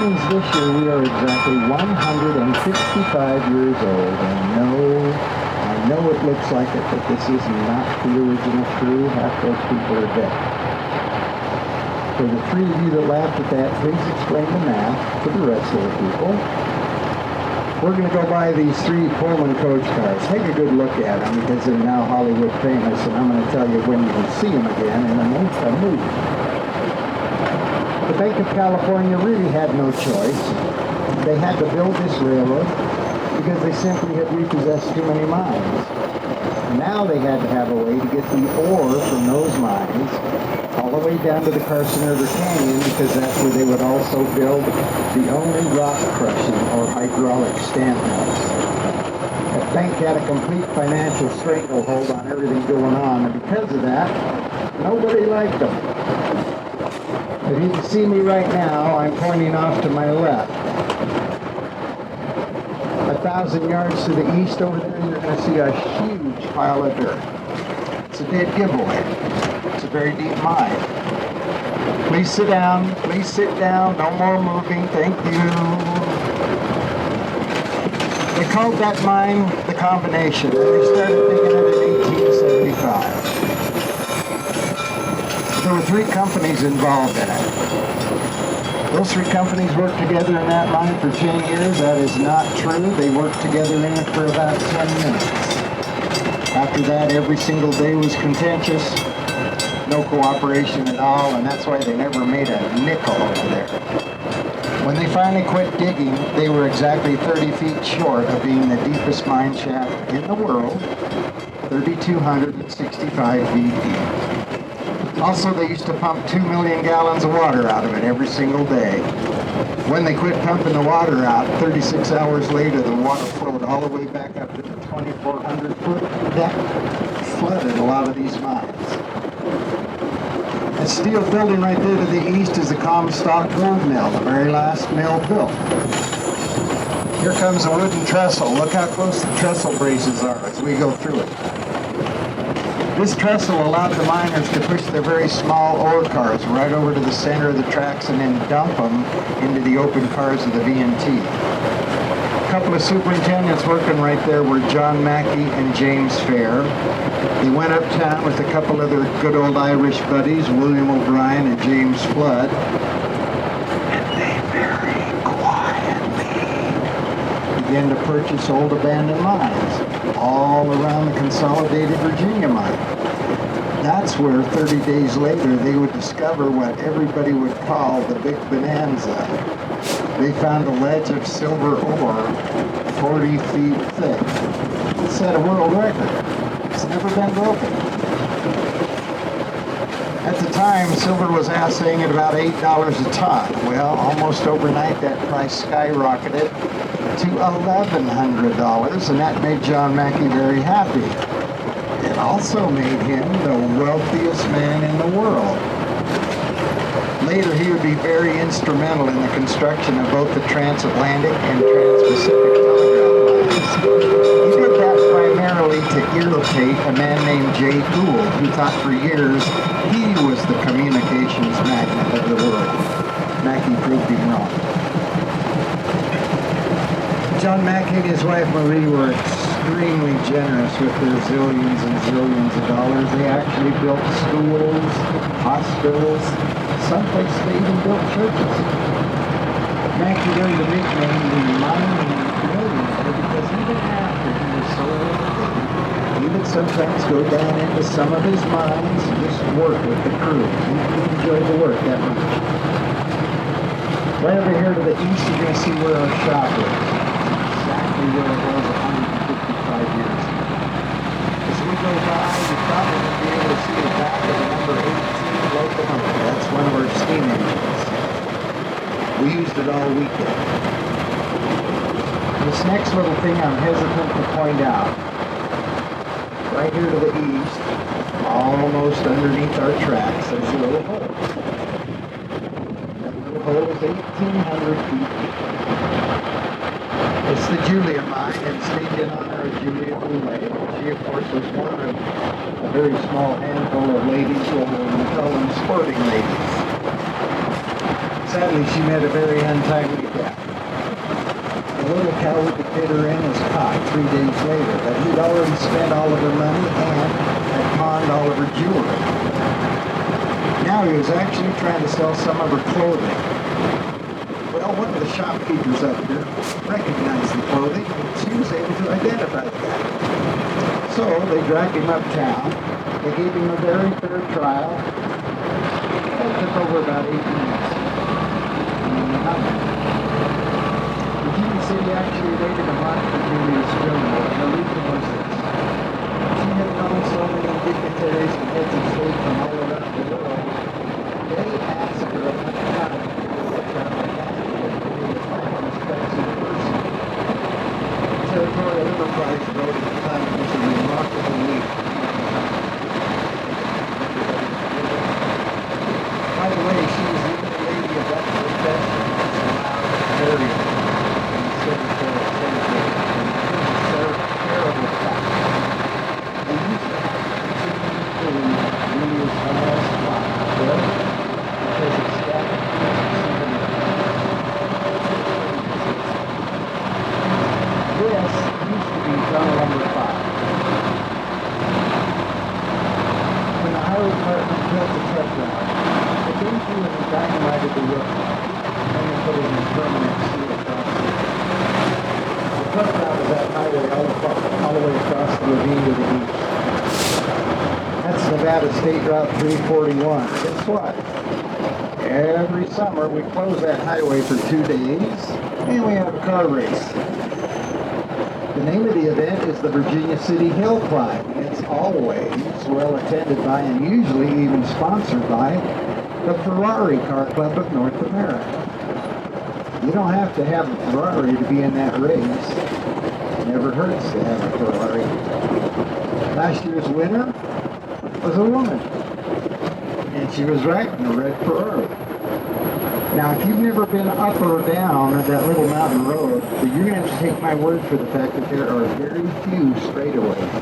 means this year we are exactly 165 years old, and I know it looks like it, but this is not the original crew. Half those people are dead. For the three of you that laughed at that, please explain the math to the rest of the people. We're going to go buy these 3 Pullman coach cars. Take a good look at them because they're now Hollywood famous, and I'm going to tell you when you can see them again in a movie. The Bank of California really had no choice. They had to build this railroad because they simply had repossessed too many mines. Now they had to have a way to get the ore from those mines all the way down to the Carson River Canyon, because that's where they would also build the only rock crushing or hydraulic stamp mills. The bank had a complete financial stranglehold on everything going on, and because of that, nobody liked them. If you can see me right now, I'm pointing off to my left. 1,000 yards to the east over there, you're going to see a huge pile of dirt. It's a dead giveaway. It's a very deep mine. Please sit down. Please sit down. No more moving. Thank you. They called that mine the Combination. They started digging it in 1875. There were 3 companies involved in it. Those 3 companies worked together in that mine for 10 years. That is not true. They worked together in it for about 10 minutes. After that, every single day was contentious. No cooperation at all, and that's why they never made a nickel over there. When they finally quit digging, they were exactly 30 feet short of being the deepest mine shaft in the world, 3,265 feet deep. Also, they used to pump 2 million gallons of water out of it every single day. When they quit pumping the water out, 36 hours later, the water flowed all the way back up to the 2,400-foot deck, flooded a lot of these mines. The steel building right there to the east is the Comstock Gold Mill, the very last mill built. Here comes a wooden trestle. Look how close the trestle braces are as we go through it. This trestle allowed the miners to push their very small ore cars right over to the center of the tracks and then dump them into the open cars of the V&T. A couple of superintendents working right there were John Mackey and James Fair. They went uptown with a couple of their good old Irish buddies, William O'Brien and James Flood, and they very quietly began to purchase old abandoned mines all around the Consolidated Virginia mine. That's where 30 days later they would discover what everybody would call the Big Bonanza. They found a ledge of silver ore 40 feet thick. It set a world record. It's never been broken. At the time, silver was assaying at about $8 a ton. Well, almost overnight that price skyrocketed to $1,100, and that made John Mackey very happy. It also made him the wealthiest man in the world. Later, he would be very instrumental in the construction of both the transatlantic and trans-Pacific telegraph lines. He did that primarily to irritate a man named Jay Gould, who thought for years he was the communications magnet of the world. Mackey proved him wrong. John Mackey and his wife Marie were extremely generous with their zillions and zillions of dollars. They actually built schools, hospitals, someplace they even built churches. Mackey learned the nickname the Mining Millionaire because even after he was so wealthy, he would sometimes go down into some of his mines and just work with the crew. He enjoyed the work that much. Right over here to the east, you're going to see where our shop is. Where it was 155 years ago. As we go by, you're probably going to be able to see the back of the number 18 locomotive. That's one of our steam engines. We used it all weekend. This next little thing I'm hesitant to point out. Right here to the east, almost underneath our tracks, there's a little hole. That little hole is 1,800 feet deep. It's the Julia mine, and it's named in honor of Julia Boulay. She, of course, was one of a very small handful of ladies, well, we call them sporting ladies. Sadly, she met a very untimely death. The little coward that did her in was caught 3 days later, but he'd already spent all of her money and had pawned all of her jewelry. Now he was actually trying to sell some of her clothing. Well, one of the shopkeepers up here recognized the clothing, and she was able to identify the guy. So they dragged him uptown. They gave him a very fair trial. It took over about 8 minutes. Virginia City actually raided a month for Julia's criminal, and the reason was this. She had known so many dignitaries and heads of state from all around the world. They asked her about the time to look out the candidate to be the finest person. Territorial Enterprise Road at the time was a remarkable leap. By the way, she was the only lady of that profession allowed to carry State Route 341. Guess what? Every summer we close that highway for 2 days and we have a car race. The name of the event is the Virginia City Hill Climb. It's always well attended by and usually even sponsored by the Ferrari Car Club of North America. You don't have to have a Ferrari to be in that race. It never hurts to have a Ferrari. Last year's winner was a woman, and she was riding a red Ferrari. Now, if you've never been up or down that little mountain road, you're going to have to take my word for the fact that there are very few straightaways.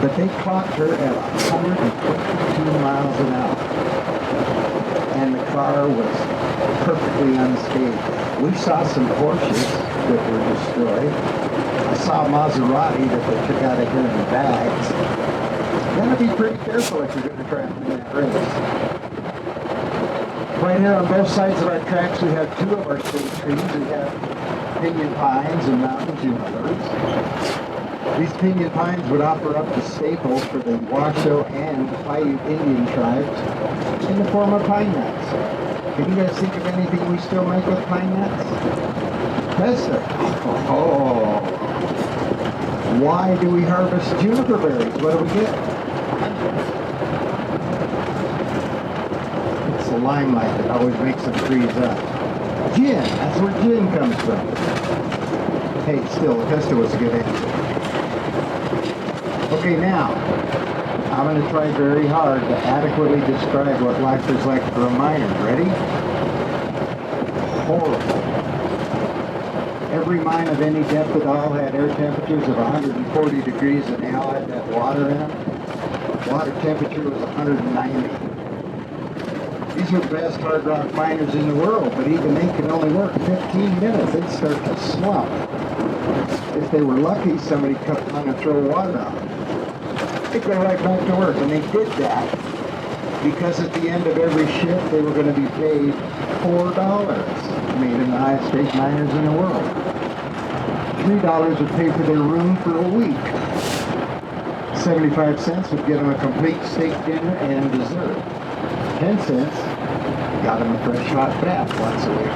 But they clocked her at 122 miles an hour, and the car was perfectly unscathed. We saw some Porsches that were destroyed. I saw a Maserati that they took out of here in bags. You got to be pretty careful if you're going to try and win that race. Right here on both sides of our tracks, we have 2 of our state trees. We have pinyon pines and mountain junipers. These pinyon pines would offer up the staple for the Washoe and Paiute Indian tribes in the form of pine nuts. Can you guys think of anything we still make with pine nuts? Pesto. Oh. Why do we harvest juniper berries? What do we get? It's the limelight that always makes them freeze up. Gin, that's where gin comes from. Hey, still, the pesto was a good answer. Okay, now, I'm going to try very hard to adequately describe what life is like for a miner. Ready? Horrible. Every mine of any depth at all had air temperatures of 140 degrees and they all had that water in them. Water temperature was 190. These are the best hard rock miners in the world, but even they could only work 15 minutes. They'd start to slump. If they were lucky, somebody come along and throw water on them. They'd go right back to work, and they did that because at the end of every shift they were going to be paid $4, made them the highest paid miners in the world. $3 would pay for their room for a week. 75 cents would get them a complete steak dinner and dessert. 10 cents got them a fresh hot bath once a week.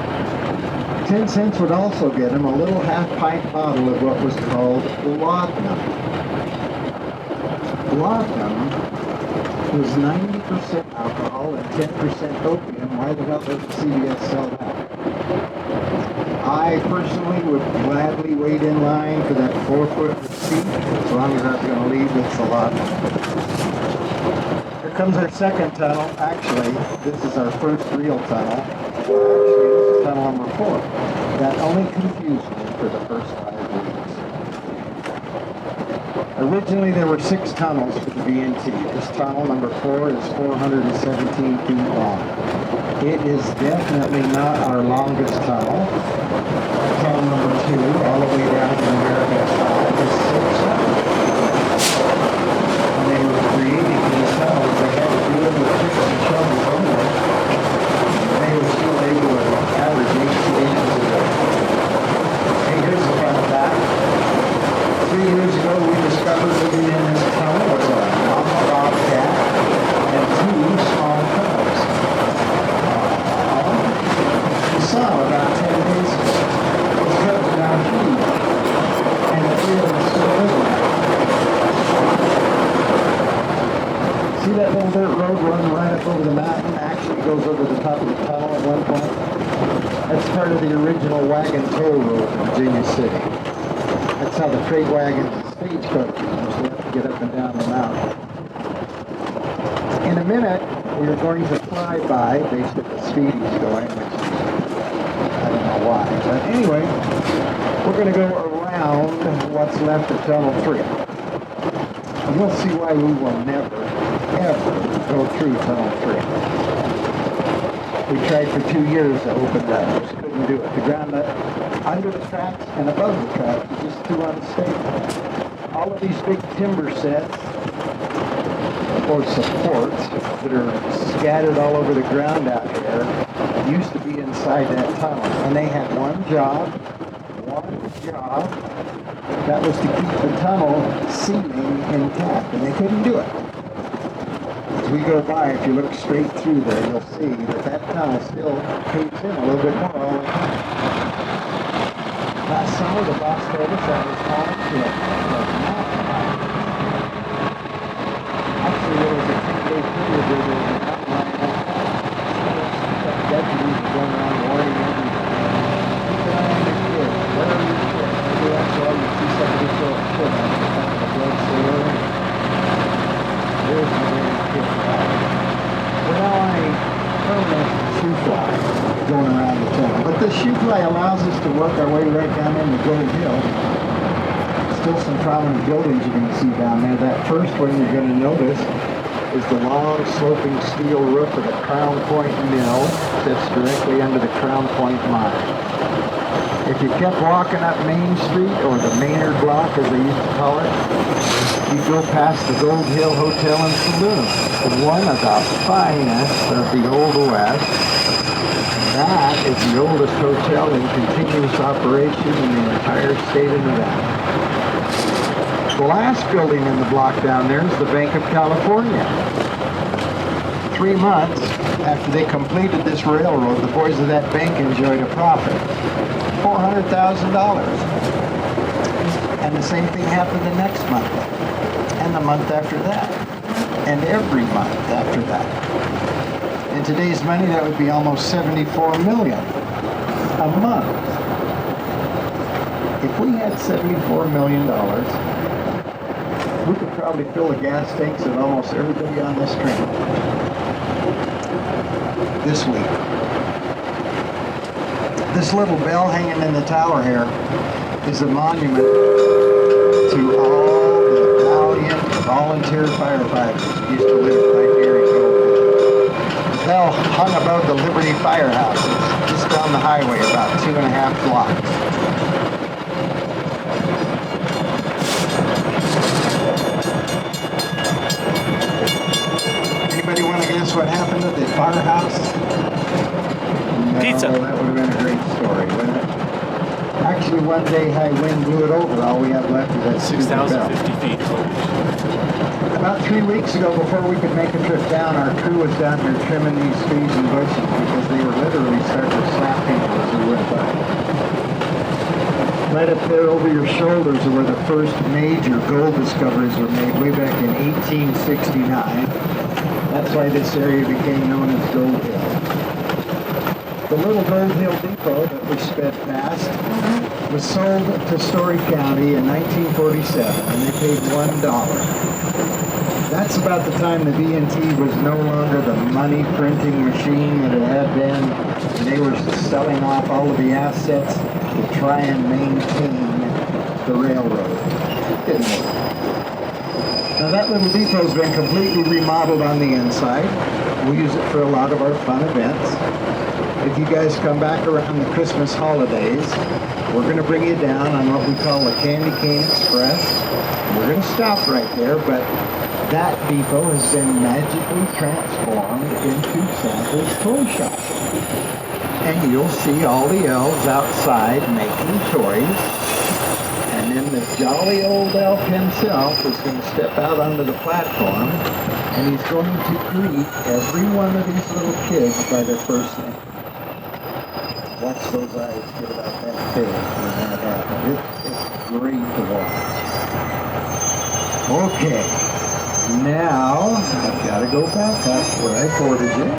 10 cents would also get them a little half-pint bottle of what was called laudanum. Laudanum was 90% alcohol and 10% opium. Why the hell doesn't CBS sell that? I personally would gladly wait in line for that 4-foot receipt as long as I was going to leave with the laudanum. Here comes our second tunnel. Actually, this is our first real tunnel. Actually, this is tunnel number 4. That only confused me for the first 5 weeks. I Originally, there were 6 tunnels for the BNT. This tunnel, number 4, is 417 feet long. It is definitely not our longest tunnel. Tunnel number 2, all the way down to American side, is 6 tunnels. When they were creating these tunnels, they had to do it with picks and shovels only. They were still able to average 18 inches a day. Hey, here's a fun fact. 3 years ago, we discovered living in this tunnel was a mama bobcat and 2 small cubs. We saw them about 10 days ago. Those cubs are now huge, and 3 of them still living there. See that little dirt road running right up over the mountain? Actually goes over the top of the tunnel at one point. That's part of the original wagon toll road in Virginia City. That's how the freight wagons and stagecoaches used to get up and down the mountain. In a minute, we are going to fly by, based at the speed he's going, which I don't know why. But anyway, we're going to go around what's left of Tunnel 3. And we'll see why we will never, ever go through Tunnel 3. We tried for 2 years to open that, just couldn't do it. The ground under the tracks and above the tracks is just too unstable. All of these big timber sets or supports that are scattered all over the ground out here used to be inside that tunnel. And they had one job. That was to keep the tunnel ceiling intact, and they couldn't do it. As we go by, if you look straight through there, you'll see that tunnel still caves in a little bit more all the time. Last summer, the boss told us that was home to a mountain lion. Actually, there was a 10-day period where there was a mountain lion outside. Deputies were going around warning everybody. Keep an eye on your kids. Where are your kids? Every once in a while, you see somebody throw a kid out of the back of the blood sailor. There's my little kid. We're now on a permanent shoe fly going around the tunnel. But this shoe fly allows us to work our way right down into Gold Hill. Still some prominent buildings you can see down there. That first one you're going to notice is the long sloping steel roof of the Crown Point Mill that's directly under the Crown Point Mine. If you kept walking up Main Street, or the Maynard Block as they used to call it, you'd go past the Gold Hill Hotel and Saloon, one of the finest of the Old West. That is the oldest hotel in continuous operation in the entire state of Nevada. The last building in the block down there is the Bank of California. 3 months after they completed this railroad, the boys of that bank enjoyed a profit. $400,000. And the same thing happened the next month, and the month after that, and every month after that. In today's money, that would be almost $74 million a month. If we had $74 million, we could probably fill the gas tanks of almost everybody on this train this week. This little bell hanging in the tower here is a monument to all the valiant volunteer firefighters who used to live right here in Gold. The bell hung above the Liberty Firehouse, just down the highway about 2.5 blocks. Anybody want to guess what happened at the firehouse? No, Pizza. That would have been a great story, wouldn't it? Actually, one day high wind blew it over. All we have left is that 6,050 feet. About 3 weeks ago, before we could make a trip down, our crew was down here trimming these trees and bushes because they were literally starting to snap people as we went by. Right up there over your shoulders are where the first major gold discoveries were made way back in 1869. That's why this area became known as Gold Hill. The little Gold Hill Depot that we sped past was sold to Story County in 1947, and they paid $1. That's about the time the BNT was no longer the money printing machine that it had been, and they were selling off all of the assets to try and maintain the railroad. It didn't work. Now that little depot's been completely remodeled on the inside. We'll use it for a lot of our fun events. If you guys come back around the Christmas holidays, we're going to bring you down on what we call the Candy Cane Express. We're going to stop right there, but that depot has been magically transformed into Santa's toy shop. And you'll see all the elves outside making toys. And then the jolly old elf himself is going to step out onto the platform, and he's going to greet every one of these little kids by their first name. Watch those eyes get about that big when that happens. It's great to watch. Okay, now I've got to go back up where I boarded you.